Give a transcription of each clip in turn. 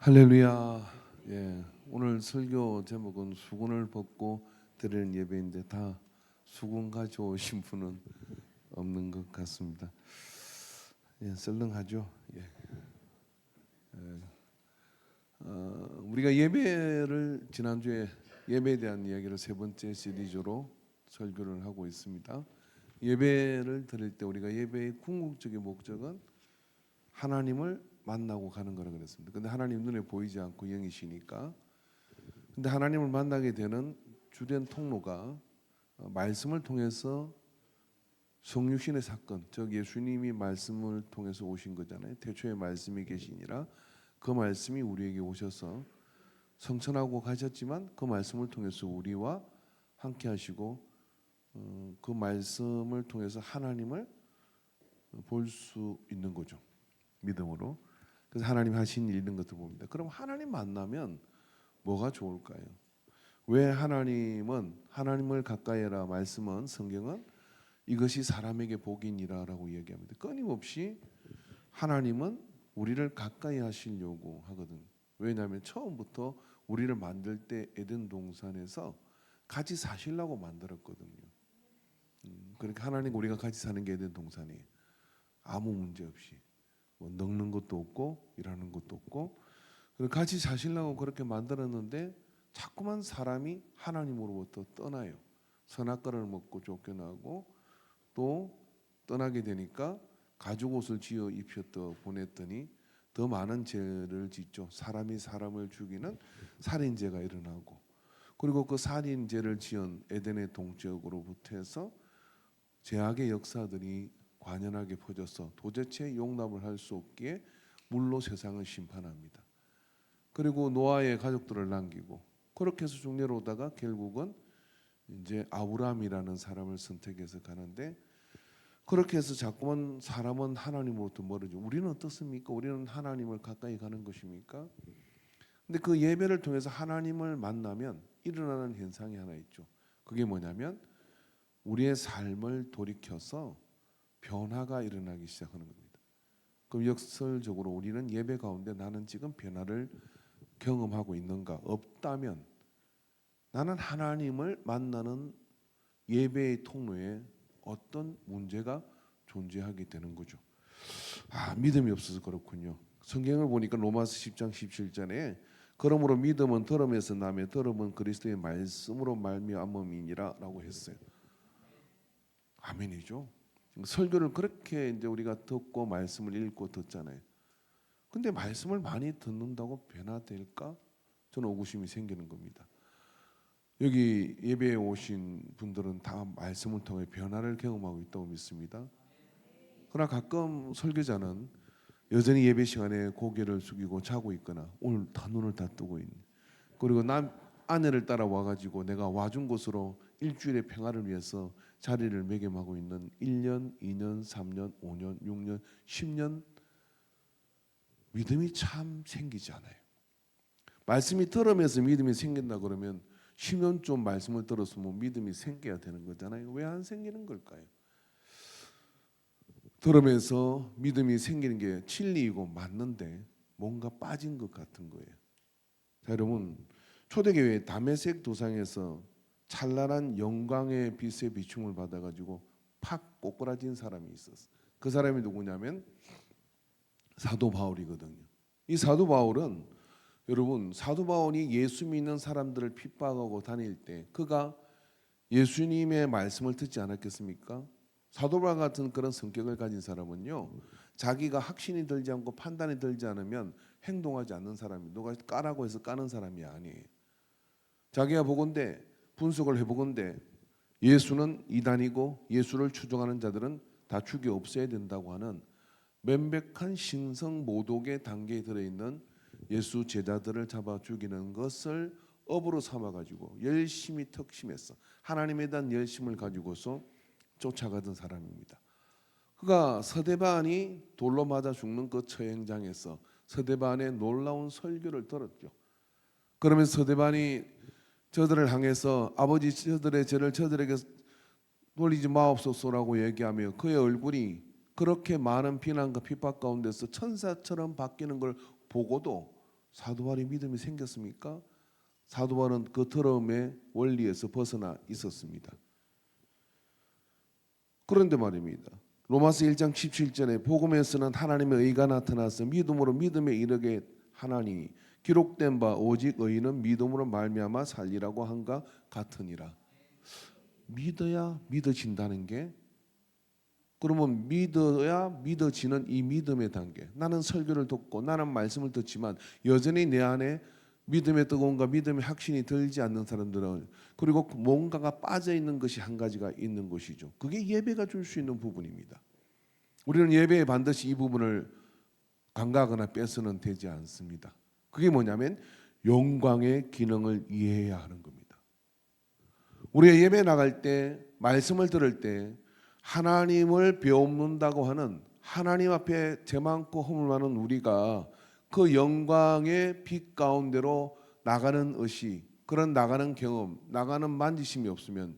할렐루야. 예, 오늘 설교 제목은 수건을 벗고 드리는 예배인데 다 수건 가져오신 분은 없는 것 같습니다. 예, 썰렁하죠. 예. 우리가 예배를 지난주에 예배에 대한 이야기를 세 번째 시리즈로 설교를 하고 있습니다. 예배를 드릴 때 우리가 예배의 궁극적인 목적은 하나님을 만나고 가는 거라 그랬습니다. 근데 하나님 눈에 보이지 않고 영이시니까. 근데 하나님을 만나게 되는 주된 통로가 말씀을 통해서 성육신의 사건, 즉 예수님이 말씀을 통해서 오신 거잖아요. 태초에 말씀이 계시니라 그 말씀이 우리에게 오셔서 성천하고 가셨지만 그 말씀을 통해서 우리와 함께 하시고 그 말씀을 통해서 하나님을 볼 수 있는 거죠. 믿음으로. 그래서 하나님 하신 일 있는 것도 봅니다. 그럼 하나님 만나면 뭐가 좋을까요? 왜 하나님을 가까이 해라 말씀은 성경은 이것이 사람에게 복이니라라고 이야기합니다. 끊임없이 하나님은 우리를 가까이 하시려고 하거든. 왜냐하면 처음부터 우리를 만들 때 에덴 동산에서 같이 사시려고 만들었거든요. 그러니까 하나님 우리가 같이 사는 게 에덴 동산이에요. 아무 문제 없이 뭐 늙는 것도 없고 일하는 것도 없고 같이 사시려고 그렇게 만들었는데 자꾸만 사람이 하나님으로부터 떠나요. 선악과를 먹고 쫓겨나고 또 떠나게 되니까 가죽 옷을 지어 입혔더 보냈더니 더 많은 죄를 짓죠. 사람이 사람을 죽이는 살인죄가 일어나고 그리고 그 살인죄를 지은 에덴의 동지역으로부터 해서 죄악의 역사들이 관연하게 퍼져서 도대체 용납을 할 수 없기에 물로 세상을 심판합니다. 그리고 노아의 가족들을 남기고 그렇게 해서 중례로 오다가 결국은 이제 아브라함이라는 사람을 선택해서 가는데 그렇게 해서 자꾸만 사람은 하나님으로부터 멀어져. 우리는 어떻습니까? 우리는 하나님을 가까이 가는 것입니까? 근데 그 예배를 통해서 하나님을 만나면 일어나는 현상이 하나 있죠. 그게 뭐냐면 우리의 삶을 돌이켜서 변화가 일어나기 시작하는 겁니다. 그럼 역설적으로 우리는 예배 가운데 나는 지금 변화를 경험하고 있는가? 없다면 나는 하나님을 만나는 예배의 통로에 어떤 문제가 존재하게 되는 거죠. 믿음이 없어서 그렇군요. 성경을 보니까 로마서 10장 17절에 그러므로 믿음은 들음에서 나며 들음은 그리스도의 말씀으로 말미암음이니라라고 했어요. 아멘이죠. 설교를 그렇게 이제 우리가 듣고 말씀을 읽고 듣잖아요. 근데 말씀을 많이 듣는다고 변화될까? 저는 의구심이 생기는 겁니다. 여기 예배에 오신 분들은 다 말씀을 통해 변화를 경험하고 있다고 믿습니다. 그러나 가끔 설교자는 여전히 예배 시간에 고개를 숙이고 자고 있거나 오늘 다 눈을 다 뜨고 있는 그리고 남 아내를 따라와 가지고 내가 와준 곳으로 일주일의 평화를 위해서 자리를 매김하고 있는 1년, 2년, 3년, 5년, 6년, 10년 믿음이 참 생기지 않아요. 말씀이 들으면서 믿음이 생긴다 그러면 10년 좀 말씀을 들었으면 믿음이 생겨야 되는 거잖아요. 왜 안 생기는 걸까요? 들으면서 믿음이 생기는 게 진리이고 맞는데 뭔가 빠진 것 같은 거예요. 자, 여러분 초대교회 다메섹 도상에서 찬란한 영광의 빛의 비춤을 받아가지고 팍 꼬꾸라진 사람이 있었어. 그 사람이 누구냐면 사도 바울이거든요. 이 사도 바울은 여러분 사도 바울이 예수 믿는 사람들을 핍박하고 다닐 때 그가 예수님의 말씀을 듣지 않았겠습니까? 사도 바울 같은 그런 성격을 가진 사람은요 자기가 확신이 들지 않고 판단이 들지 않으면 행동하지 않는 사람이 누가 까라고 해서 까는 사람이 아니에요. 자기가 보건대 분석을 해보건대 예수는 이단이고 예수를 추종하는 자들은 다 죽여 없애야 된다고 하는 명백한 신성 모독의 단계에 들어있는 예수 제자들을 잡아 죽이는 것을 업으로 삼아가지고 열심히 특심했어. 하나님에 대한 열심을 가지고서 쫓아가던 사람입니다. 그가 서대반이 돌로 맞아 죽는 그 처형장에서 서대반의 놀라운 설교를 들었죠. 그러면 서대반이 저들을 향해서 아버지 저들의 죄를 저들에게 돌리지 마옵소서라고 얘기하며 그의 얼굴이 그렇게 많은 비난과 핍박 가운데서 천사처럼 바뀌는 걸 보고도 사도 바울의 믿음이 생겼습니까? 사도 바울은 그 더러움의 원리에서 벗어나 있었습니다. 그런데 말입니다. 로마서 1장 17절에 복음에서는 하나님의 의가 나타나서 믿음으로 믿음에 이르게 하나니 기록된 바 오직 의인은 믿음으로 말미암아 살리라고 한가 같으니라. 믿어야 믿어진다는 게, 그러면 믿어야 믿어지는 이 믿음의 단계. 나는 설교를 듣고 나는 말씀을 듣지만 여전히 내 안에 믿음의 뜨거움과 믿음의 확신이 들지 않는 사람들은, 그리고 뭔가가 빠져 있는 것이 한 가지가 있는 것이죠. 그게 예배가 줄 수 있는 부분입니다. 우리는 예배에 반드시 이 부분을 간과하거나 빼서는 되지 않습니다. 그게 뭐냐면 영광의 기능을 이해해야 하는 겁니다. 우리가 예배 나갈 때, 말씀을 들을 때 하나님을 배움는다고 하는, 하나님 앞에 죄 많고 허물 많은 우리가 그 영광의 빛 가운데로 나가는 의식, 그런 나가는 경험, 나가는 만지심이 없으면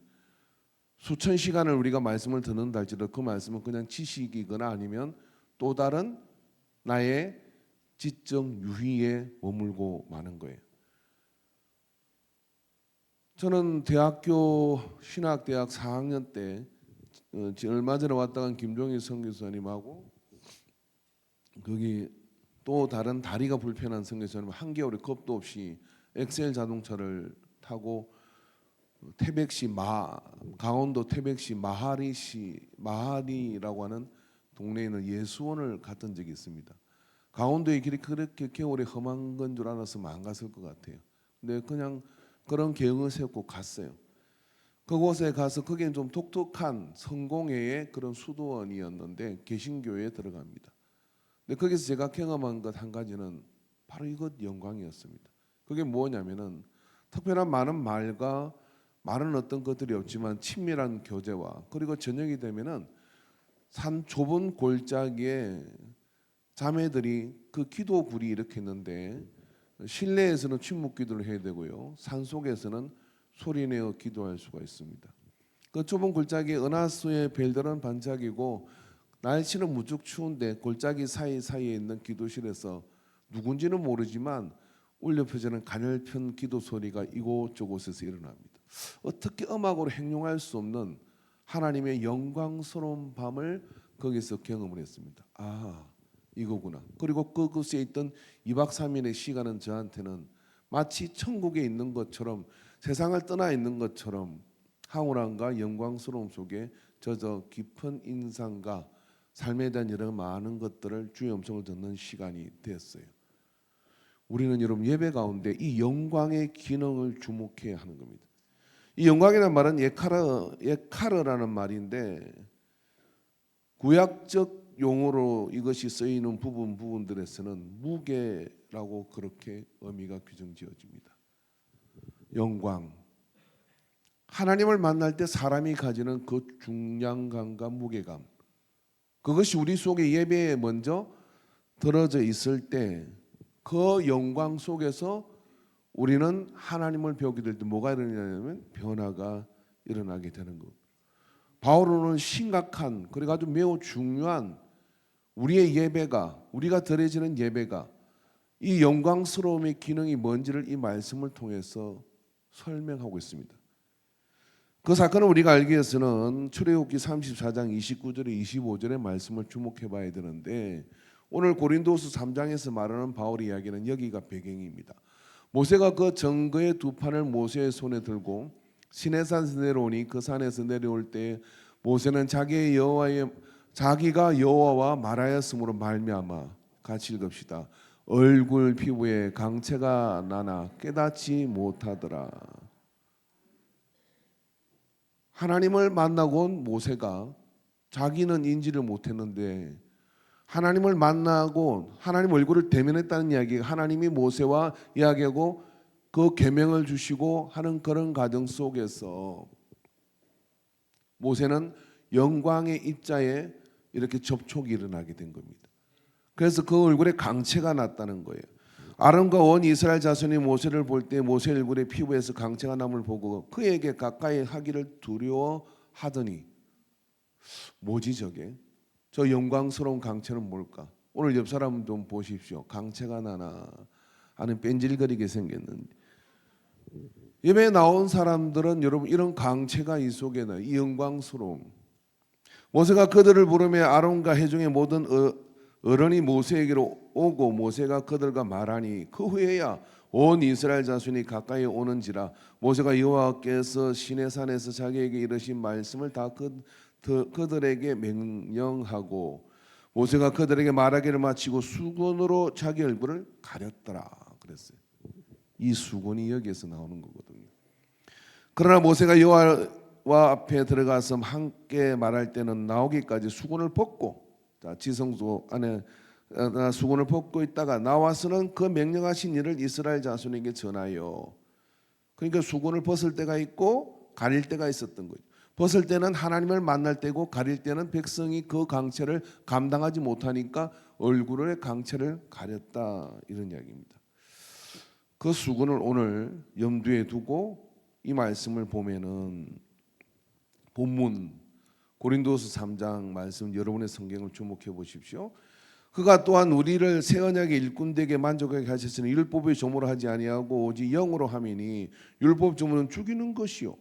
수천 시간을 우리가 말씀을 듣는다 할지라도 그 말씀은 그냥 지식이거나 아니면 또 다른 나의 지적 유희에 머물고 마는 거예요. 저는 대학교 신학대학 4학년 때 얼마 전에 왔다 간 김종희 선교사님하고 거기 또 다른 다리가 불편한 선교사님 한겨울에 겁도 없이 엑셀 자동차를 타고 태백시 강원도 태백시 마하리라고 하는 동네에 있는 예수원을 갔던 적이 있습니다. 강원도의 길이 그렇게 겨울에 험한 건 줄 알았으면 안 갔을 것 같아요. 근데 그냥 그런 계획을 세우고 갔어요. 그곳에 가서 거기는 좀 독특한 성공회의 그런 수도원이었는데 개신교회에 들어갑니다. 근데 거기서 제가 경험한 것 한 가지는 바로 이것 영광이었습니다. 그게 뭐냐면은 특별한 많은 말과 많은 어떤 것들이 없지만 친밀한 교제와, 그리고 저녁이 되면은 산 좁은 골짜기에 자매들이 그 기도불이 이렇게 있는데 실내에서는 침묵기도를 해야 되고요, 산속에서는 소리내어 기도할 수가 있습니다. 그 좁은 골짜기에 은하수의 별들은 반짝이고 날씨는 무척 추운데 골짜기 사이사이에 있는 기도실에서 누군지는 모르지만 울려 퍼지는 가냘픈 기도 소리가 이곳저곳에서 일어납니다. 어떻게 음악으로 행용할 수 없는 하나님의 영광스러운 밤을 거기서 경험을 했습니다. 아, 이거구나. 그리고 그곳에 있던 2박 3일의 시간은 저한테는 마치 천국에 있는 것처럼, 세상을 떠나 있는 것처럼 황홀함과 영광스러움 속에 젖어 깊은 인상과 삶에 대한 여러 많은 것들을 주의 음성을 듣는 시간이 되었어요. 우리는 여러분 예배 가운데 이 영광의 기능을 주목해야 하는 겁니다. 이 영광이라는 말은 예카르라는 말인데 구약적 용어로 이것이 쓰이는 부분들에서는 무게라고 그렇게 의미가 규정지어집니다. 영광, 하나님을 만날 때 사람이 가지는 그 중량감과 무게감, 그것이 우리 속에 예배에 먼저 들어져 있을 때 그 영광 속에서 우리는 하나님을 배우게 될 때 뭐가 일어나냐면 변화가 일어나게 되는 것. 바울은 심각한, 그리고 아주 매우 중요한 우리의 예배가, 우리가 드려지는 예배가 이 영광스러움의 기능이 뭔지를 이 말씀을 통해서 설명하고 있습니다. 그 사건을 우리가 알기 위해서는 출애굽기 34장 29절에 25절의 말씀을 주목해 봐야 되는데, 오늘 고린도후서 3장에서 말하는 바울의 이야기는 여기가 배경입니다. 모세가 그 증거의 두 판을 모세의 손에 들고 시내산에서 내려오니 그 산에서 내려올 때 모세는 자기가 여호와와 말하였으므로 말미암아, 같이 읽읍시다. 얼굴 피부에 강체가 나나 깨닫지 못하더라. 하나님을 만나고 온 모세가 자기는 인지를 못했는데 하나님을 만나고 하나님 얼굴을 대면했다는 이야기가 하나님이 모세와 이야기하고 그 계명을 주시고 하는 그런 과정 속에서 모세는 영광의 입자에 이렇게 접촉이 일어나게 된 겁니다. 그래서 그 얼굴에 강체가 났다는 거예요. 아론과 온 이스라엘 자손이 모세를 볼 때 모세 얼굴에 피부에서 강체가 남을 보고 그에게 가까이 하기를 두려워하더니, 뭐지 저게? 저 영광스러운 강체는 뭘까? 오늘 옆 사람 좀 보십시오. 강체가 나나 아는 뺀질거리게 생겼는데, 예배에 나온 사람들은 여러분 이런 강체가 이 속에는 이 영광스러움, 모세가 그들을 부르며 아론과 회중의 모든 어른이 모세에게로 오고 모세가 그들과 말하니 그 후에야 온 이스라엘 자손이 가까이 오는지라. 모세가 여호와께서 시내산에서 자기에게 이르신 말씀을 다 그들에게 명령하고 모세가 그들에게 말하기를 마치고 수건으로 자기 얼굴을 가렸더라 그랬어요. 이 수건이 여기에서 나오는 거거든요. 그러나 모세가 여호와 앞에 들어가서 함께 말할 때는 나오기까지 수건을 벗고, 지성소 안에 수건을 벗고 있다가 나와서는 그 명령하신 일을 이스라엘 자손에게 전하여. 그러니까 수건을 벗을 때가 있고 가릴 때가 있었던 거죠. 벗을 때는 하나님을 만날 때고 가릴 때는 백성이 그 강체를 감당하지 못하니까 얼굴의 강체를 가렸다, 이런 이야기입니다. 그 수건을 오늘 염두에 두고 이 말씀을 보면은 본문 고린도서 3장 말씀 여러분의 성경을 주목해 보십시오. 그가 또한 우리를 새 언약의 일꾼되게 만족하게 하셨으니 율법의 조모로 하지 아니하고 오직 영으로 함이니 율법 조모는 죽이는 것이요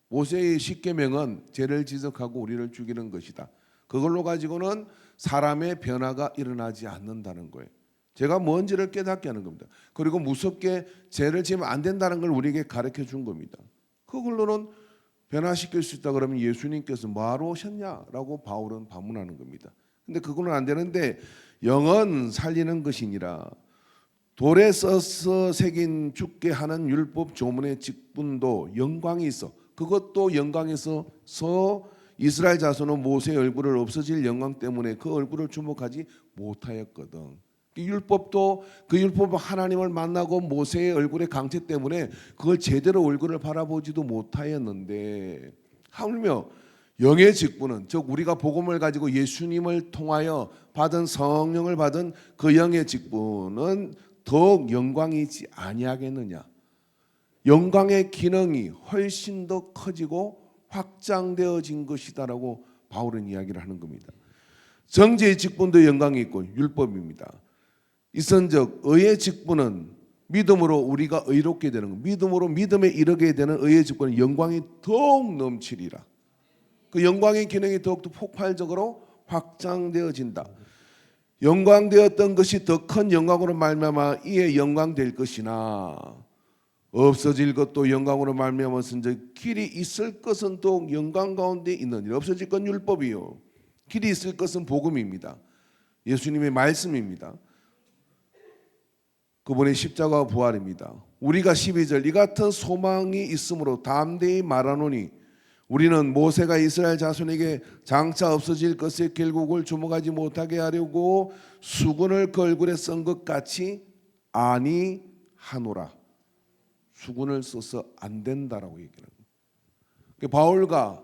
모세의 십계명은 죄를 지적하고 우리를 죽이는 것이다. 그걸로 가지고는 사람의 변화가 일어나지 않는다는 거예요. 죄가 뭔지를 깨닫게 하는 겁니다. 그리고 무섭게 죄를 지으면 안 된다는 걸 우리에게 가르쳐 준 겁니다. 그걸로는 변화시킬 수 있다 그러면 예수님께서 뭐하러 오셨냐라고 바울은 반문하는 겁니다. 근데 그거는 안 되는데 영은 살리는 것이니라. 돌에 써서 새긴 죽게 하는 율법 조문의 직분도 영광이 있어. 그것도 영광에서 이스라엘 자손은 모세의 얼굴을 없어질 영광 때문에 그 얼굴을 주목하지 못하였거든. 율법도 그 율법 하나님을 만나고 모세의 얼굴의 강체 때문에 그걸 제대로 얼굴을 바라보지도 못하였는데, 하물며 영의 직분은, 즉 우리가 복음을 가지고 예수님을 통하여 받은 성령을 받은 그 영의 직분은 더욱 영광이 있지 아니하겠느냐. 영광의 기능이 훨씬 더 커지고 확장되어진 것이다라고 바울은 이야기를 하는 겁니다. 정죄의 직분도 영광이 있고 율법입니다. 이선적 의의 직분은 믿음으로 우리가 의롭게 되는 것, 믿음으로 믿음에 이르게 되는 의의 직분은 영광이 더욱 넘치리라. 그 영광의 기능이 더욱더 폭발적으로 확장되어진다. 영광되었던 것이 더 큰 영광으로 말미암아 이에 영광될 것이나 없어질 것도 영광으로 말미암았은즉 길이 있을 것은 또 영광 가운데 있느니라. 없어질 건 율법이요, 길이 있을 것은 복음입니다. 예수님의 말씀입니다. 그분의 십자가와 부활입니다. 우리가 12절 이 같은 소망이 있으므로 담대히 말하노니 우리는 모세가 이스라엘 자손에게 장차 없어질 것의 결국을 주목하지 못하게 하려고 수건을 그 얼굴에 쓴 것 같이 아니하노라. 수건을 써서 안 된다라고 얘기하는 거예요.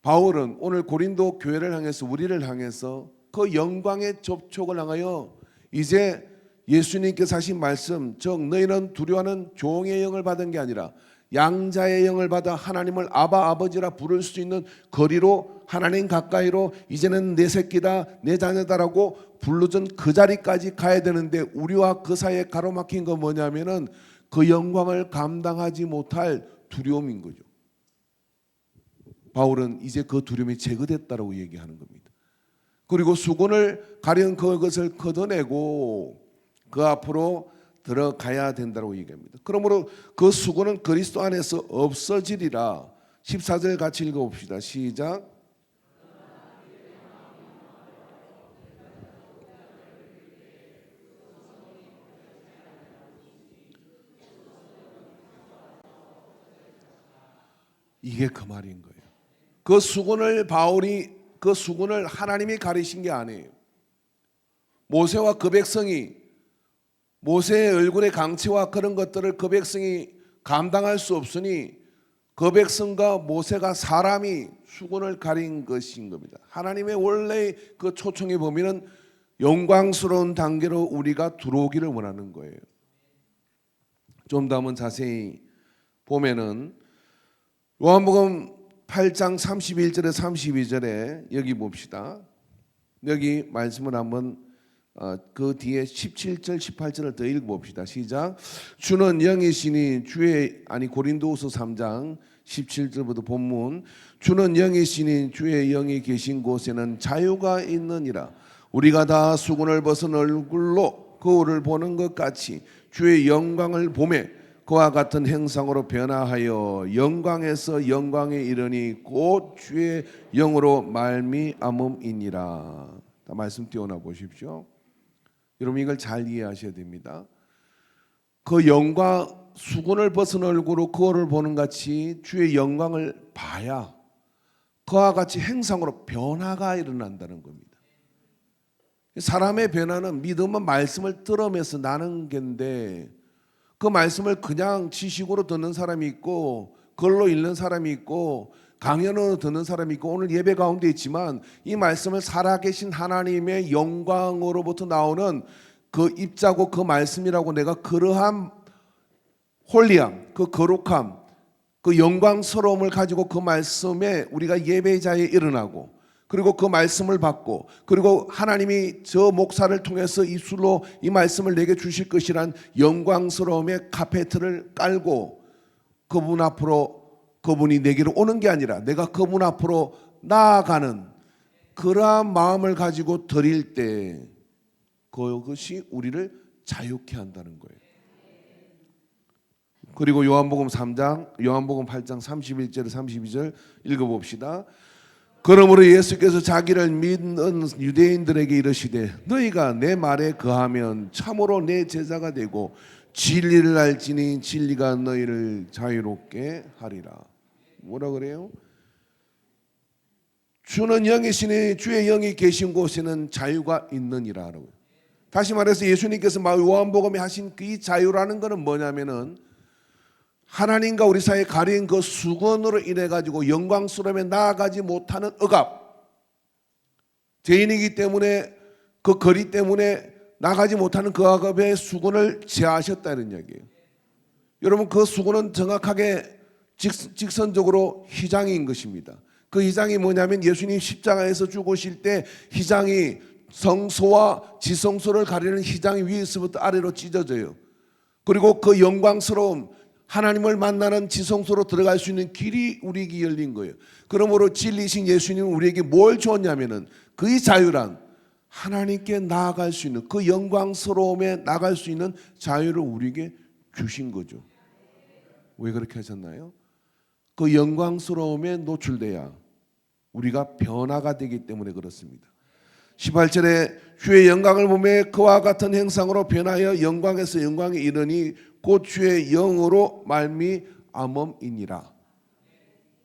바울은 오늘 고린도 교회를 향해서, 우리를 향해서 그 영광의 접촉을 향하여 이제 예수님께서 하신 말씀, 즉 너희는 두려워하는 종의 영을 받은 게 아니라 양자의 영을 받아 하나님을 아바 아버지라 부를 수 있는 거리로, 하나님 가까이로 이제는 내 새끼다 내 자녀다라고 불러준 그 자리까지 가야 되는데, 우리와 그 사이에 가로막힌 건 뭐냐면은 그 영광을 감당하지 못할 두려움인 거죠. 바울은 이제 그 두려움이 제거됐다라고 얘기하는 겁니다. 그리고 수건을 가린 그것을 걷어내고 그 앞으로 들어가야 된다고 얘기합니다. 그러므로 그 수건은 그리스도 안에서 없어지리라. 14절 같이 읽어봅시다. 시작. 이게 그 말인 거예요. 그 수건을 그 수건을 하나님이 가리신 게 아니에요. 모세와 그 백성이, 모세의 얼굴의 강체와 그런 것들을 그 백성이 감당할 수 없으니 그 백성과 모세가 사람이 수건을 가린 것인 겁니다. 하나님의 원래 그 초청의 범위는 영광스러운 단계로 우리가 들어오기를 원하는 거예요. 좀 더 한번 자세히 보면은 요한복음 8장 31절에 32절에 여기 봅시다. 여기 말씀을 한번 그 뒤에 17절 18절을 더 읽어봅시다. 시작. 주는 영이시니 고린도후서 3장 17절부터 본문. 주는 영이시니 주의 영이 계신 곳에는 자유가 있느니라. 우리가 다 수건을 벗은 얼굴로 거울을 보는 것 같이 주의 영광을 보매 그와 같은 형상으로 변화하여 영광에서 영광에 이르니 곧 주의 영으로 말미암음이니라. 말씀 띄워놔 보십시오. 여러분 이걸 잘 이해하셔야 됩니다. 그 영광, 수건을 벗은 얼굴로 거울을 보는 같이 주의 영광을 봐야 그와 같이 행상으로 변화가 일어난다는 겁니다. 사람의 변화는 믿음은 말씀을 들으면서 나는 건데 그 말씀을 그냥 지식으로 듣는 사람이 있고 글로 읽는 사람이 있고 강연으로 듣는 사람이 있고 오늘 예배 가운데 있지만 이 말씀을 살아계신 하나님의 영광으로부터 나오는 그 입자고 그 말씀이라고 내가 그러한 홀리함, 그 거룩함, 그 영광스러움을 가지고 그 말씀에 우리가 예배자에 일어나고 그리고 그 말씀을 받고 그리고 하나님이 저 목사를 통해서 입술로 이 말씀을 내게 주실 것이란 영광스러움의 카페트를 깔고 그분 앞으로 그분이 내게로 오는 게 아니라 내가 그분 앞으로 나아가는 그러한 마음을 가지고 드릴 때 그것이 우리를 자유케 한다는 거예요. 그리고 요한복음 8장 31절 32절 읽어봅시다. 그러므로 예수께서 자기를 믿는 유대인들에게 이르시되 너희가 내 말에 거하면 참으로 내 제자가 되고 진리를 알지니 진리가 너희를 자유롭게 하리라. 뭐라 그래요? 주는 영이시니 주의 영이 계신 곳에는 자유가 있느니라. 다시 말해서 예수님께서 요한복음에 하신 이 자유라는 것은 뭐냐면은 하나님과 우리 사이에 가린 그 수건으로 인해 가지고 영광스러움에 나아가지 못하는 억압, 죄인이기 때문에 그 거리 때문에 나가지 못하는 그 억압의 수건을 제하셨다는 이야기예요. 여러분 그 수건은 정확하게 직선적으로 휘장인 것입니다. 그 휘장이 뭐냐면 예수님 십자가에서 죽으실 때 휘장이 성소와 지성소를 가리는 휘장이 위에서부터 아래로 찢어져요. 그리고 그 영광스러움 하나님을 만나는 지성소로 들어갈 수 있는 길이 우리에게 열린 거예요. 그러므로 진리신 예수님은 우리에게 뭘 주었냐면은 그의 자유란 하나님께 나아갈 수 있는 그 영광스러움에 나갈 수 있는 자유를 우리에게 주신 거죠. 왜 그렇게 하셨나요? 그 영광스러움에 노출돼야 우리가 변화가 되기 때문에 그렇습니다. 18절에 주의 영광을 보매 그와 같은 형상으로 변하여 영광에서 영광에 이르니 곧 주의 영으로 말미암음이니라.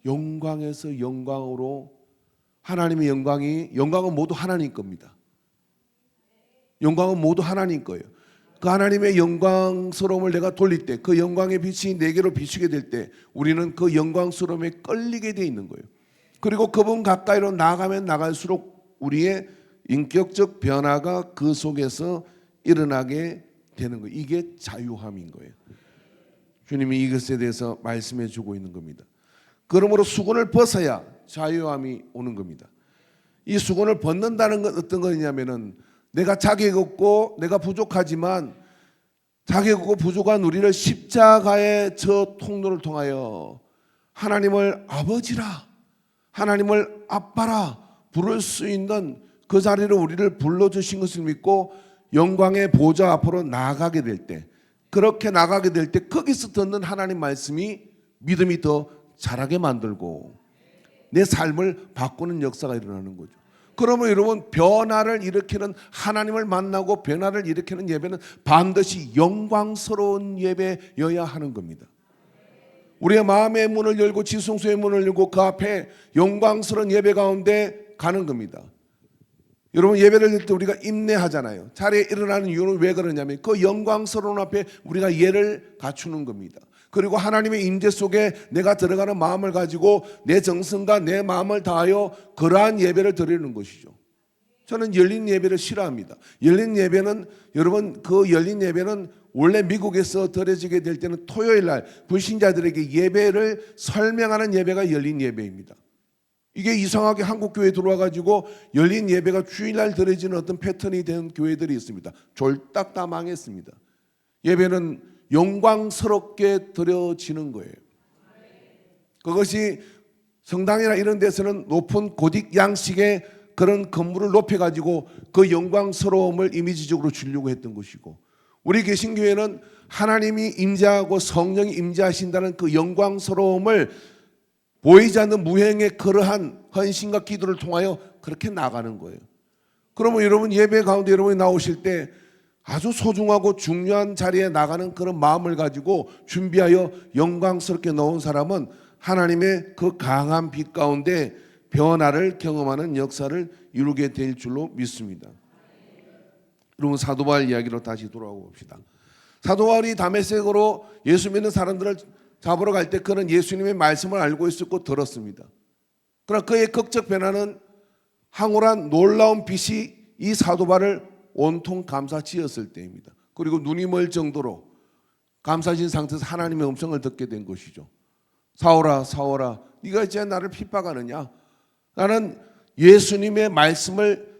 영광에서 영광으로 하나님의 영광은 모두 하나님 겁니다. 영광은 모두 하나님 거예요. 그 하나님의 영광스러움을 내가 돌릴 때 그 영광의 빛이 내게로 비추게 될 때 우리는 그 영광스러움에 끌리게 돼 있는 거예요. 그리고 그분 가까이로 나아가면 나갈수록 우리의 인격적 변화가 그 속에서 일어나게 되는 거예요. 이게 자유함인 거예요. 주님이 이것에 대해서 말씀해 주고 있는 겁니다. 그러므로 수건을 벗어야 자유함이 오는 겁니다. 이 수건을 벗는다는 건 어떤 거냐면은 내가 자격 없고 내가 부족하지만 자격 없고 부족한 우리를 십자가의 저 통로를 통하여 하나님을 아버지라, 하나님을 아빠라 부를 수 있는 그 자리로 우리를 불러주신 것을 믿고 영광의 보좌 앞으로 나아가게 될 때, 그렇게 나가게 될 때 거기서 듣는 하나님 말씀이 믿음이 더 자라게 만들고 내 삶을 바꾸는 역사가 일어나는 거죠. 그러면 여러분 변화를 일으키는 하나님을 만나고 변화를 일으키는 예배는 반드시 영광스러운 예배여야 하는 겁니다. 우리의 마음의 문을 열고 지성소의 문을 열고 그 앞에 영광스러운 예배 가운데 가는 겁니다. 여러분 예배를 드릴 때 우리가 인내하잖아요. 자리에 일어나는 이유는 왜 그러냐면 그 영광스러운 앞에 우리가 예를 갖추는 겁니다. 그리고 하나님의 임재 속에 내가 들어가는 마음을 가지고 내 정성과 내 마음을 다하여 그러한 예배를 드리는 것이죠. 저는 열린 예배를 싫어합니다. 열린 예배는 여러분 그 열린 예배는 원래 미국에서 드려지게 될 때는 토요일 날 불신자들에게 예배를 설명하는 예배가 열린 예배입니다. 이게 이상하게 한국 교회에 들어와 가지고 열린 예배가 주일날 드려지는 어떤 패턴이 된 교회들이 있습니다. 졸딱 다 망했습니다. 예배는 영광스럽게 드려지는 거예요. 그것이 성당이나 이런 데서는 높은 고딕 양식의 그런 건물을 높여가지고 그 영광스러움을 이미지적으로 주려고 했던 것이고, 우리 개신교회는 하나님이 임재하고 성령이 임재하신다는 그 영광스러움을 보이지 않는 무형의 그러한 헌신과 기도를 통하여 그렇게 나가는 거예요. 그러면 여러분 예배 가운데 여러분이 나오실 때 아주 소중하고 중요한 자리에 나가는 그런 마음을 가지고 준비하여 영광스럽게 나온 사람은 하나님의 그 강한 빛 가운데 변화를 경험하는 역사를 이루게 될 줄로 믿습니다. 여러분 사도 바울 이야기로 다시 돌아오고 봅시다. 사도 바울이 다메섹으로 예수 믿는 사람들을 잡으러 갈 때 그는 예수님의 말씀을 알고 있었고 들었습니다. 그러나 그의 극적 변화는 황홀한 놀라운 빛이 이 사도 바울을 온통 감싸지었을 때입니다. 그리고 눈이 멀 정도로 감싸진 상태에서 하나님의 음성을 듣게 된 것이죠. 사울아 사울아 네가 이제 나를 핍박하느냐? 나는 예수님의 말씀을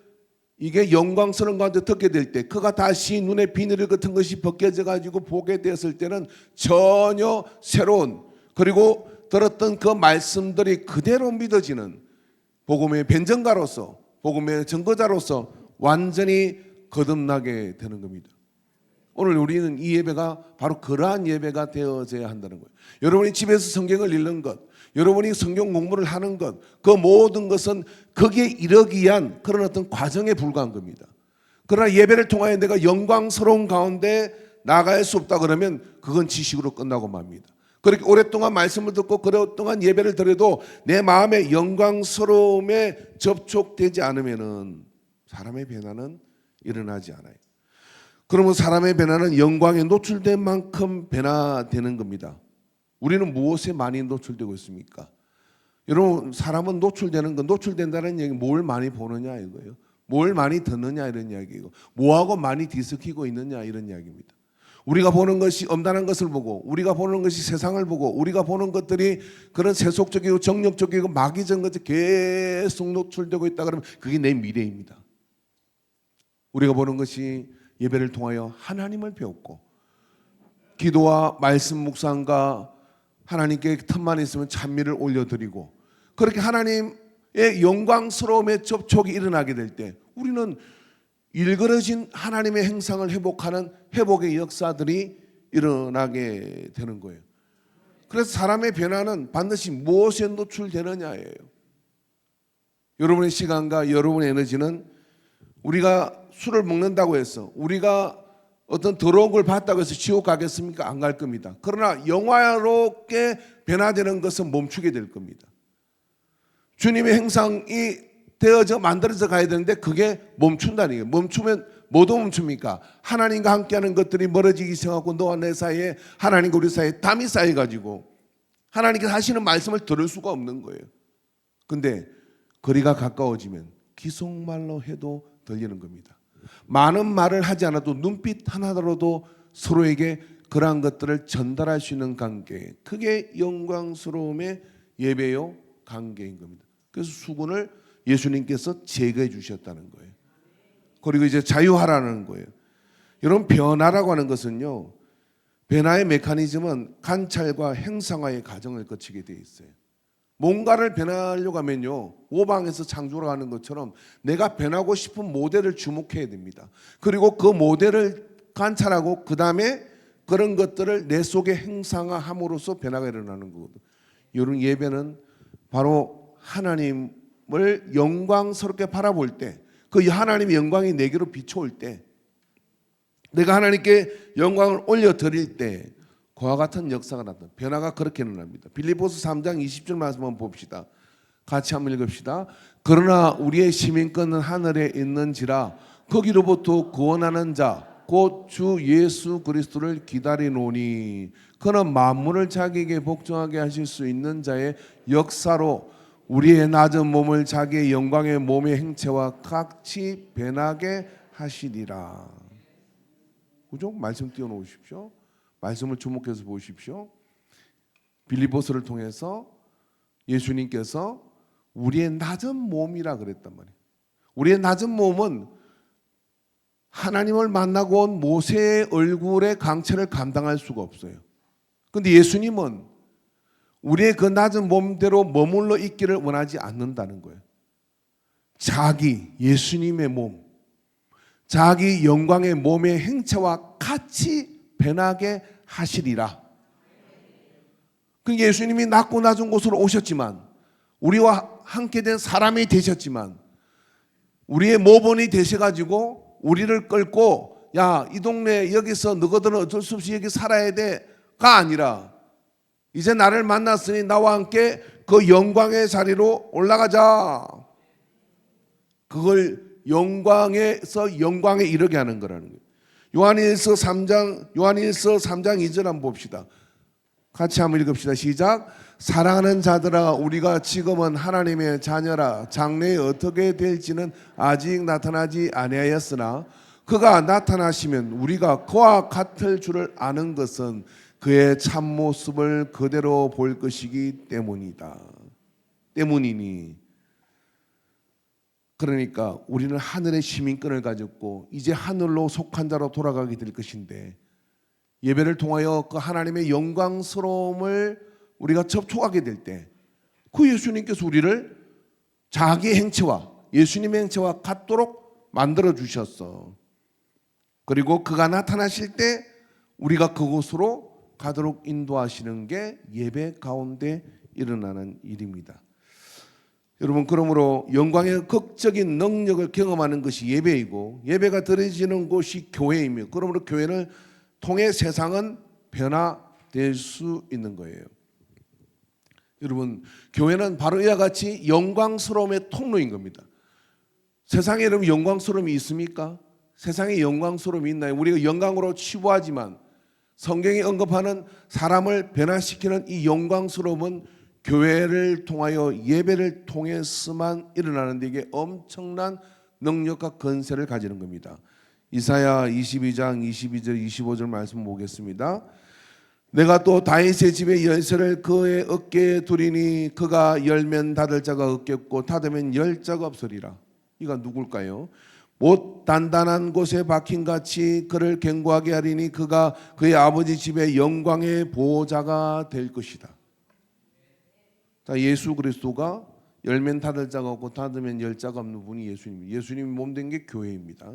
이게 영광스러운 가운데 듣게 될 때 그가 다시 눈에 비늘 같은 것이 벗겨져 가지고 보게 되었을 때는 전혀 새로운, 그리고 들었던 그 말씀들이 그대로 믿어지는 복음의 변증가로서, 복음의 증거자로서 완전히 거듭나게 되는 겁니다. 오늘 우리는 이 예배가 바로 그러한 예배가 되어져야 한다는 거예요. 여러분이 집에서 성경을 읽는 것, 여러분이 성경 공부를 하는 것, 그 모든 것은 거기에 이르기 위한 그런 어떤 과정에 불과한 겁니다. 그러나 예배를 통하여 내가 영광스러운 가운데 나갈 수 없다 그러면 그건 지식으로 끝나고 맙니다. 그렇게 오랫동안 말씀을 듣고 오랫동안 예배를 드려도 내 마음의 영광스러움에 접촉되지 않으면은 사람의 변화는 일어나지 않아요. 그러면 사람의 변화는 영광에 노출된 만큼 변화되는 겁니다. 우리는 무엇에 많이 노출되고 있습니까? 여러분 사람은 노출되는 건, 노출된다는 얘기 뭘 많이 보느냐 이거예요. 뭘 많이 듣느냐 이런 이야기고, 뭐하고 많이 뒤섞이고 있느냐 이런 이야기입니다. 우리가 보는 것이 엄단한 것을 보고, 우리가 보는 것이 세상을 보고, 우리가 보는 것들이 그런 세속적이고 정력적이고 마귀적인 것이 계속 노출되고 있다 그러면 그게 내 미래입니다. 우리가 보는 것이 예배를 통하여 하나님을 배웠고, 기도와 말씀 묵상과 하나님께 틈만 있으면 찬미를 올려드리고, 그렇게 하나님의 영광스러움의 접촉이 일어나게 될 때 우리는 일그러진 하나님의 행상을 회복하는 회복의 역사들이 일어나게 되는 거예요. 그래서 사람의 변화는 반드시 무엇에 노출되느냐예요. 여러분의 시간과 여러분의 에너지는 우리가 술을 먹는다고 해서, 우리가 어떤 더러운 걸 봤다고 해서 지옥 가겠습니까? 안 갈 겁니다. 그러나 영화롭게 변화되는 것은 멈추게 될 겁니다. 주님의 행상이 되어져 만들어져 가야 되는데 그게 멈춘다는 거예요. 멈추면 뭐도 멈춥니까? 하나님과 함께하는 것들이 멀어지기 시작하고 너와 내 사이에, 하나님과 우리 사이에 담이 쌓여가지고 하나님께서 하시는 말씀을 들을 수가 없는 거예요. 근데 거리가 가까워지면 기속말로 해도 들리는 겁니다. 많은 말을 하지 않아도 눈빛 하나로도 서로에게 그러한 것들을 전달할 수 있는 관계, 그게 영광스러움의 예배요 관계인 겁니다. 그래서 수군을 예수님께서 제거해 주셨다는 거예요. 그리고 이제 자유하라는 거예요. 여러분 변화라고 하는 것은요, 변화의 메커니즘은 관찰과 행상화의 과정을 거치게 되어 있어요. 뭔가를 변화하려고 하면요, 오방에서 창조를 하는 것처럼 내가 변하고 싶은 모델을 주목해야 됩니다. 그리고 그 모델을 관찰하고 그 다음에 그런 것들을 내 속에 행상화함으로써 변화가 일어나는 거거든요. 이런 예배는 바로 하나님을 영광스럽게 바라볼 때, 그 하나님의 영광이 내게로 비춰올 때, 내가 하나님께 영광을 올려드릴 때 그와 같은 역사가 나타납니다. 변화가 그렇게 일어납니다. 빌립보서 3장 20절 말씀 한번 봅시다. 같이 한번 읽읍시다. 그러나 우리의 시민권은 하늘에 있는지라 거기로부터 구원하는 자 곧 주 예수 그리스도를 기다리노니 그는 만물을 자기에게 복종하게 하실 수 있는 자의 역사로 우리의 낮은 몸을 자기의 영광의 몸의 행체와 같이 변하게 하시리라. 그죠? 말씀 띄워놓으십시오. 말씀을 주목해서 보십시오. 빌립보서를 통해서 예수님께서 우리의 낮은 몸이라 그랬단 말이에요. 우리의 낮은 몸은 하나님을 만나고 온 모세의 얼굴의 강체를 감당할 수가 없어요. 그런데 예수님은 우리의 그 낮은 몸대로 머물러 있기를 원하지 않는다는 거예요. 자기 예수님의 몸, 자기 영광의 몸의 행체와 같이 변하게 하시리라. 그 예수님이 낮고 낮은 곳으로 오셨지만, 우리와 함께 된 사람이 되셨지만, 우리의 모본이 되셔가지고 우리를 끌고 야, 이 동네 여기서 너희들은 어쩔 수 없이 여기 살아야 돼가 아니라, 이제 나를 만났으니 나와 함께 그 영광의 자리로 올라가자. 그걸 영광에서 영광에 이르게 하는 거라는 거예요. 요한일서 3장 2절 한번 봅시다. 같이 한번 읽읍시다. 시작. 사랑하는 자들아, 우리가 지금은 하나님의 자녀라. 장래에 어떻게 될지는 아직 나타나지 아니하였으나 그가 나타나시면 우리가 그와 같을 줄을 아는 것은 그의 참모습을 그대로 볼 것이기 때문이니. 그러니까 우리는 하늘의 시민권을 가졌고 이제 하늘로 속한 자로 돌아가게 될 것인데, 예배를 통하여 그 하나님의 영광스러움을 우리가 접촉하게 될 때 그 예수님께서 우리를 자기의 행체와 예수님의 행체와 같도록 만들어 주셨어. 그리고 그가 나타나실 때 우리가 그곳으로 가도록 인도하시는 게 예배 가운데 일어나는 일입니다. 여러분, 그러므로 영광의 극적인 능력을 경험하는 것이 예배이고, 예배가 드려지는 곳이 교회이며, 그러므로 교회를 통해 세상은 변화될 수 있는 거예요. 여러분, 교회는 바로 이와 같이 영광스러움의 통로인 겁니다. 세상에 여러분 영광스러움이 있습니까? 세상에 영광스러움이 있나요? 우리가 영광으로 치부하지만 성경이 언급하는 사람을 변화시키는 이 영광스러움은 교회를 통하여 예배를 통해서만 일어나는데, 이게 엄청난 능력과 건세를 가지는 겁니다. 이사야 22장 22절 25절 말씀 보겠습니다. 내가 또 다윗의 집의 열쇠를 그의 어깨에 두리니 그가 열면 닫을 자가 없겠고 닫으면 열 자가 없으리라. 이가 누굴까요? 못 단단한 곳에 박힌 같이 그를 견고하게 하리니 그가 그의 아버지 집의 영광의 보호자가 될 것이다. 자, 예수 그리스도가 열면 닫을 자가 없고 닫으면 열 자가 없는 분이 예수님입니다. 예수님이 몸된 게 교회입니다.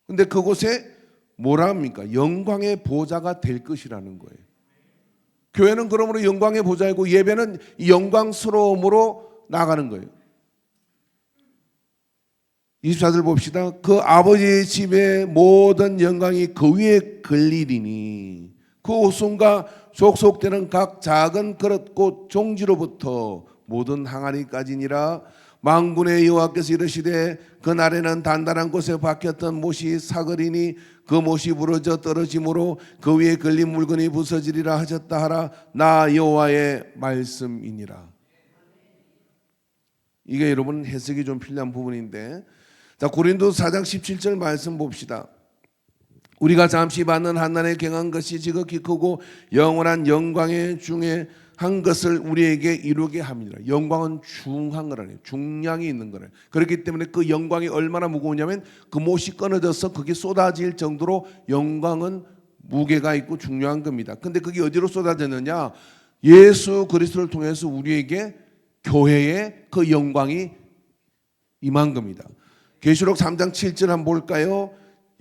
근데 그곳에 뭐라 합니까? 영광의 보호자가 될 것이라는 거예요. 교회는 그러므로 영광의 보호자이고 예배는 영광스러움으로 나가는 거예요. 24절 봅시다. 그 아버지의 집의 모든 영광이 그 위에 걸리리니 그 옷순과 속속되는 각 작은 그릇곧 종지로부터 모든 항아리까지니라. 만군의 여호와께서 이르시되 그날에는 단단한 곳에 박혔던 못이 사그리니 그 못이 부러져 떨어짐으로 그 위에 걸린 물건이 부서지리라 하셨다 하라. 나 여호와의 말씀이니라. 이게 여러분 해석이 좀 필요한 부분인데, 자, 고린도서 4장 17절 말씀 봅시다. 우리가 잠시 받는 한난에 경한 것이 지극히 크고 영원한 영광의 중에 한 것을 우리에게 이루게 합니다. 영광은 중한 거라네요. 중량이 있는 거래요. 그렇기 때문에 그 영광이 얼마나 무거우냐면 그 못이 끊어져서 그게 쏟아질 정도로 영광은 무게가 있고 중요한 겁니다. 근데 그게 어디로 쏟아졌느냐? 예수 그리스도를 통해서 우리에게 교회의 그 영광이 임한 겁니다. 계시록 3장 7절 한번 볼까요?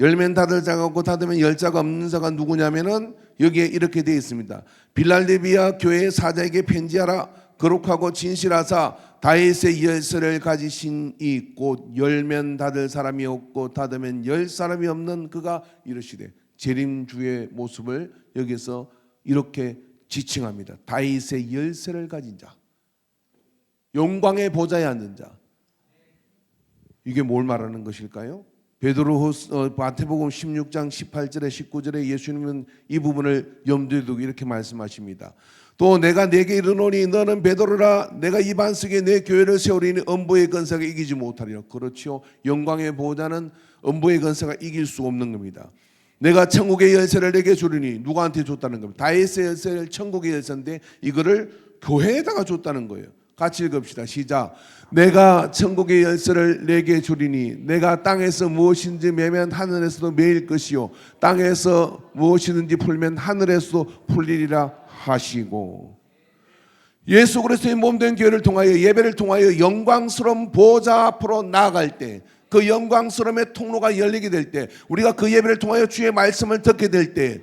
열면 닫을 자가 없고 닫으면 열 자가 없는 자가 누구냐면은 여기에 이렇게 되어 있습니다. 빌랄델비아 교회의 사자에게 편지하라. 거룩하고 진실하사 다윗의 열쇠를 가지신 이 곧 열면 닫을 사람이 없고 닫으면 열 사람이 없는 그가 이르시되, 재림주의 모습을 여기서 이렇게 지칭합니다. 다윗의 열쇠를 가진 자, 영광의 보좌에 앉은 자. 이게 뭘 말하는 것일까요? 마태복음 16장 18절에 19절에 예수님은 이 부분을 염두에 두고 이렇게 말씀하십니다. 또 내가 네게 이르노니 너는 베드로라. 내가 이 반석에 내 교회를 세우리니 음부의 권세가 이기지 못하리라. 그렇지요. 영광의 보호자는 음부의 권세가 이길 수 없는 겁니다. 내가 천국의 열쇠를 내게 주리니 누구한테 줬다는 겁니다. 다윗의 열쇠를 천국의 열쇠인데 이거를 교회에다가 줬다는 거예요. 같이 읽읍시다. 시작. 내가 천국의 열쇠를 내게 주리니 내가 땅에서 무엇인지 매면 하늘에서도 매일 것이요 땅에서 무엇이든지 풀면 하늘에서도 풀리리라 하시고, 예수 그리스도의 몸된 교회를 통하여 예배를 통하여 영광스러운 보좌 앞으로 나아갈 때, 그 영광스러움의 통로가 열리게 될 때, 우리가 그 예배를 통하여 주의 말씀을 듣게 될 때,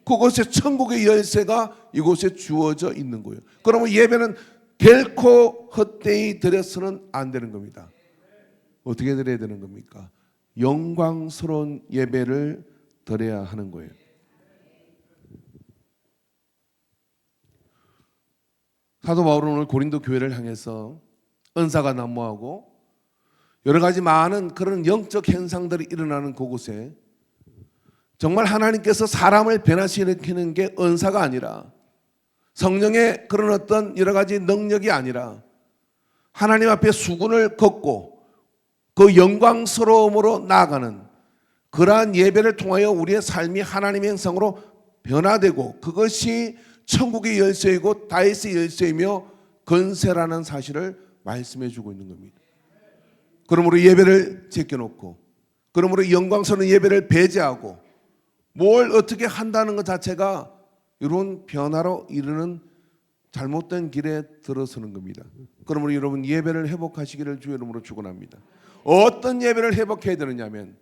그곳에 천국의 열쇠가 이곳에 주어져 있는 거예요. 그러면 예배는 결코 헛되이 드려서는 안 되는 겁니다. 어떻게 드려야 되는 겁니까? 영광스러운 예배를 드려야 하는 거예요. 사도 바울은 오늘 고린도 교회를 향해서 은사가 난무하고 여러 가지 많은 그런 영적 현상들이 일어나는 그곳에 정말 하나님께서 사람을 변화시키는 게 은사가 아니라 성령의 그런 어떤 여러 가지 능력이 아니라 하나님 앞에 수군을 걷고 그 영광스러움으로 나아가는 그러한 예배를 통하여 우리의 삶이 하나님의 형상으로 변화되고 그것이 천국의 열쇠이고 다윗의 열쇠이며 건세라는 사실을 말씀해 주고 있는 겁니다. 그러므로 예배를 제껴놓고, 그러므로 영광스러운 예배를 배제하고 뭘 어떻게 한다는 것 자체가 이런 변화로 이르는 잘못된 길에 들어서는 겁니다. 그러므로 여러분 예배를 회복하시기를 주의 이름으로 축원합니다. 어떤 예배를 회복해야 되느냐면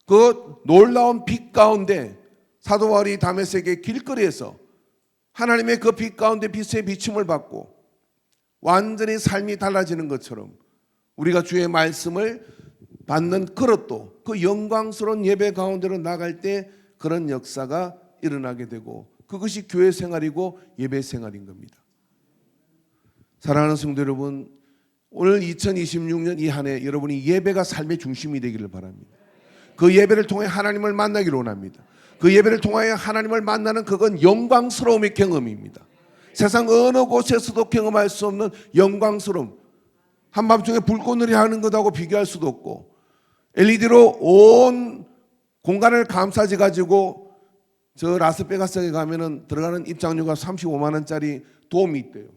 그 놀라운 빛 가운데 사도 바울이 다메섹의 길거리에서 하나님의 그 빛 가운데 빛의 비춤을 받고 완전히 삶이 달라지는 것처럼 우리가 주의 말씀을 받는 그릇도 그 영광스러운 예배 가운데로 나갈 때 그런 역사가 일어나게 되고 그것이 교회 생활이고 예배 생활인 겁니다. 사랑하는 성도 여러분, 오늘 2026년 이 한 해 여러분이 예배가 삶의 중심이 되기를 바랍니다. 그 예배를 통해 하나님을 만나기를 원합니다. 그 예배를 통하여 하나님을 만나는 그건 영광스러움의 경험입니다. 세상 어느 곳에서도 경험할 수 없는 영광스러움, 한밤중에 불꽃놀이 하는 것하고 비교할 수도 없고 LED로 온 공간을 감싸지 가지고 저 라스베가스에 가면은 들어가는 입장료가 35만 원짜리 돔이 있대요.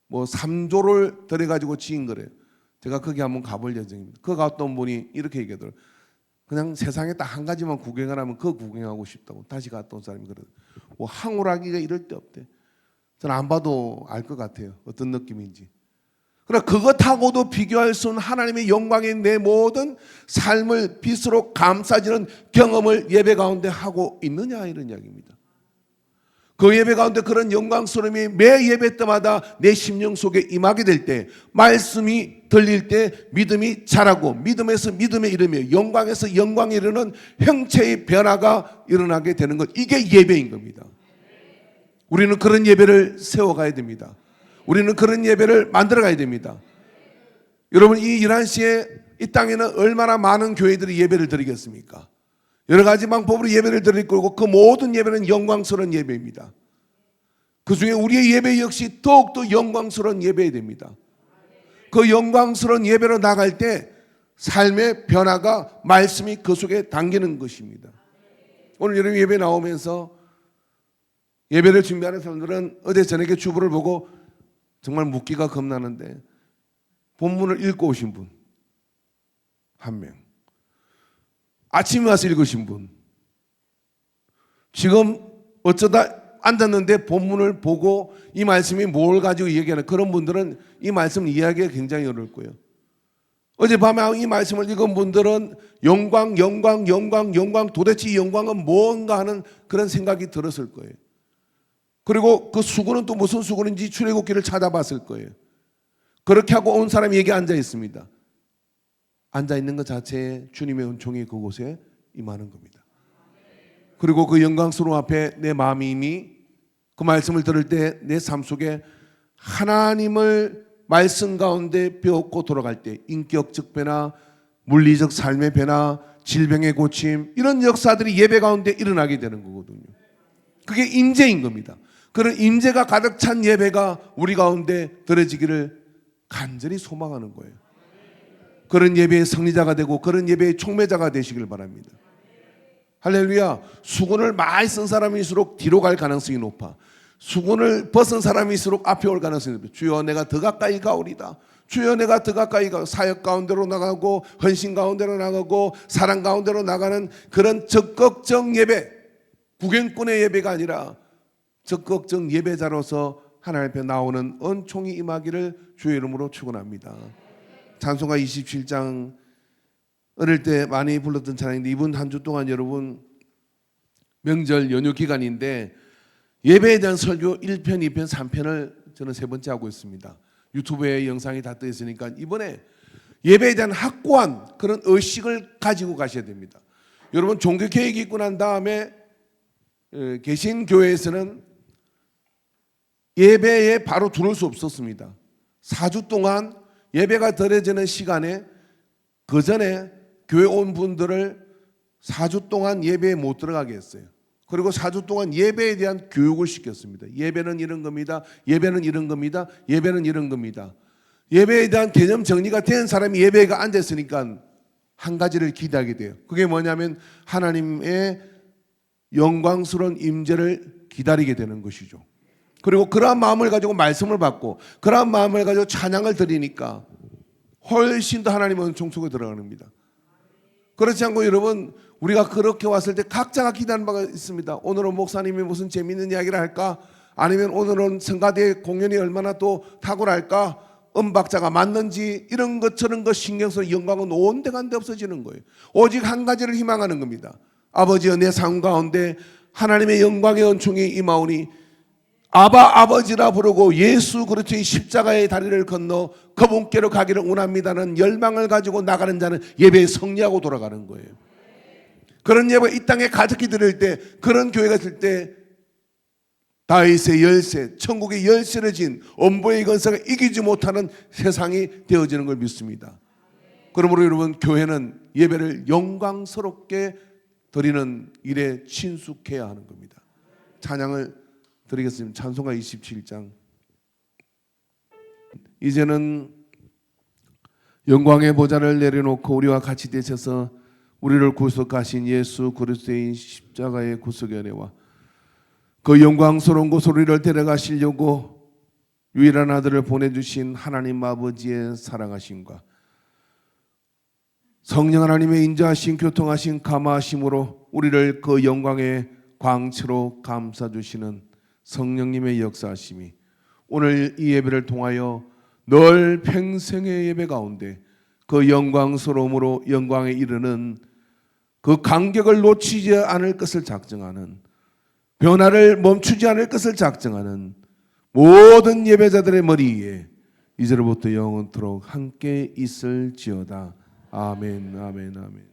뭐 3조를 들여가지고 지은 거래요. 제가 거기 한번 가볼 예정입니다. 그 갔던 분이 이렇게 얘기하더라고요. 그냥 세상에 딱 한 가지만 구경을 하면 그거 구경하고 싶다고. 다시 갔다 온 사람이 그러더라고요. 뭐 황홀하기가 이럴 데 없대. 저는 안 봐도 알 것 같아요. 어떤 느낌인지. 그러나 그것하고도 비교할 수 없는 하나님의 영광이 내 모든 삶을 빛으로 감싸지는 경험을 예배 가운데 하고 있느냐 이런 이야기입니다. 그 예배 가운데 그런 영광스러움이 매 예배 때마다 내 심령 속에 임하게 될 때 말씀이 들릴 때 믿음이 자라고 믿음에서 믿음에 이르며 영광에서 영광에 이르는 형체의 변화가 일어나게 되는 것, 이게 예배인 겁니다. 우리는 그런 예배를 세워가야 됩니다. 우리는 그런 예배를 만들어가야 됩니다. 여러분 이 11시에 이 땅에는 얼마나 많은 교회들이 예배를 드리겠습니까? 여러 가지 방법으로 예배를 드릴 거고 그 모든 예배는 영광스러운 예배입니다. 그 중에 우리의 예배 역시 더욱더 영광스러운 예배여야 됩니다. 그 영광스러운 예배로 나갈 때 삶의 변화가 말씀이 그 속에 담기는 것입니다. 오늘 여러분 예배 나오면서 예배를 준비하는 사람들은 어제 저녁에 주보를 보고 정말 묻기가 겁나는데 본문을 읽고 오신 분 한 명, 아침에 와서 읽으신 분, 지금 어쩌다 앉았는데 본문을 보고 이 말씀이 뭘 가지고 얘기하는 그런 분들은 이 말씀을 이해하기가 굉장히 어려울 거예요. 어젯밤에 이 말씀을 읽은 분들은 영광 도대체 이 영광은 뭔가 하는 그런 생각이 들었을 거예요. 그리고 그 수군은 또 무슨 수군인지 출애굽기를 찾아봤을 거예요. 그렇게 하고 온 사람이 여기 앉아 있습니다. 앉아 있는 것 자체에 주님의 은총이 그곳에 임하는 겁니다. 그리고 그 영광스러움 앞에 내 마음이 이미 그 말씀을 들을 때 내 삶 속에 하나님을 말씀 가운데 배웠고 돌아갈 때 인격적 변화, 물리적 삶의 변화, 질병의 고침, 이런 역사들이 예배 가운데 일어나게 되는 거거든요. 그게 임재인 겁니다. 그런 임재가 가득 찬 예배가 우리 가운데 드려지기를 간절히 소망하는 거예요. 그런 예배의 승리자가 되고 그런 예배의 촉매자가 되시길 바랍니다. 할렐루야. 수건을 많이 쓴 사람일수록 뒤로 갈 가능성이 높아. 수군을 벗은 사람일수록 앞에 올 가능성이 높아요. 주여 내가 더 가까이 가오리다. 주여 내가 더 가까이 가. 사역 가운데로 나가고 헌신 가운데로 나가고 사랑 가운데로 나가는 그런 적극적 예배, 구경꾼의 예배가 아니라 적극적 예배자로서 하나님 앞에 나오는 은총이 임하기를 주의 이름으로 축원합니다. 찬송가 27장 어릴 때 많이 불렀던 찬양인데 이번 한 주 동안 여러분 명절 연휴 기간인데 예배에 대한 설교 1편, 2편, 3편을 저는 세 번째 하고 있습니다. 유튜브에 영상이 다 떠 있으니까 이번에 예배에 대한 확고한 그런 의식을 가지고 가셔야 됩니다. 여러분 종교 계획이 있고 난 다음에 계신 교회에서는 예배에 바로 들어올 수 없었습니다. 4주 동안 예배가 드려지는 시간에 그 전에 교회 온 분들을 4주 동안 예배에 못 들어가게 했어요. 그리고 4주 동안 예배에 대한 교육을 시켰습니다. 예배는 이런 겁니다. 예배는 이런 겁니다. 예배는 이런 겁니다. 예배에 대한 개념 정리가 된 사람이 예배에 앉았으니까 한 가지를 기대하게 돼요. 그게 뭐냐면 하나님의 영광스러운 임재를 기다리게 되는 것이죠. 그리고 그러한 마음을 가지고 말씀을 받고 그러한 마음을 가지고 찬양을 드리니까 훨씬 더 하나님의 은총 속에 들어갑니다. 그렇지 않고 여러분 우리가 그렇게 왔을 때 각자가 기대하는 바가 있습니다. 오늘은 목사님이 무슨 재미있는 이야기를 할까? 아니면 오늘은 성가대 공연이 얼마나 또 탁월할까? 음박자가 맞는지 이런 것 저런 것 신경 써서 영광은 온데간데 없어지는 거예요. 오직 한 가지를 희망하는 겁니다. 아버지여 내 삶 가운데 하나님의 영광의 은총이 임하오니 아바 아버지라 부르고 예수 그리스도의 십자가의 다리를 건너 그분께로 가기를 원합니다는 열망을 가지고 나가는 자는 예배에 승리하고 돌아가는 거예요. 그런 예배 이 땅에 가득히 드릴 때 그런 교회가 있을 때 다윗의 열쇠, 천국의 열쇠를 진 엄보의 권세가 이기지 못하는 세상이 되어지는 걸 믿습니다. 그러므로 여러분 교회는 예배를 영광스럽게 드리는 일에 친숙해야 하는 겁니다. 찬양을 드리겠습니다. 찬송가 27장. 이제는 영광의 보좌를 내려놓고 우리와 같이 되셔서 우리를 구속하신 예수 그리스도의 십자가의 구속의 은혜와 그 영광스러운 곳으로 우리를 데려가시려고 유일한 아들을 보내주신 하나님 아버지의 사랑하심과 성령 하나님의 인자하신 교통하신 감화하심으로 우리를 그 영광의 광채로 감싸주시는 성령님의 역사하심이 오늘 이 예배를 통하여 늘 평생의 예배 가운데 그 영광스러움으로 영광에 이르는 그 간격을 놓치지 않을 것을 작정하는 변화를 멈추지 않을 것을 작정하는 모든 예배자들의 머리 위에 이제로부터 영원토록 함께 있을지어다. 아멘, 아멘, 아멘.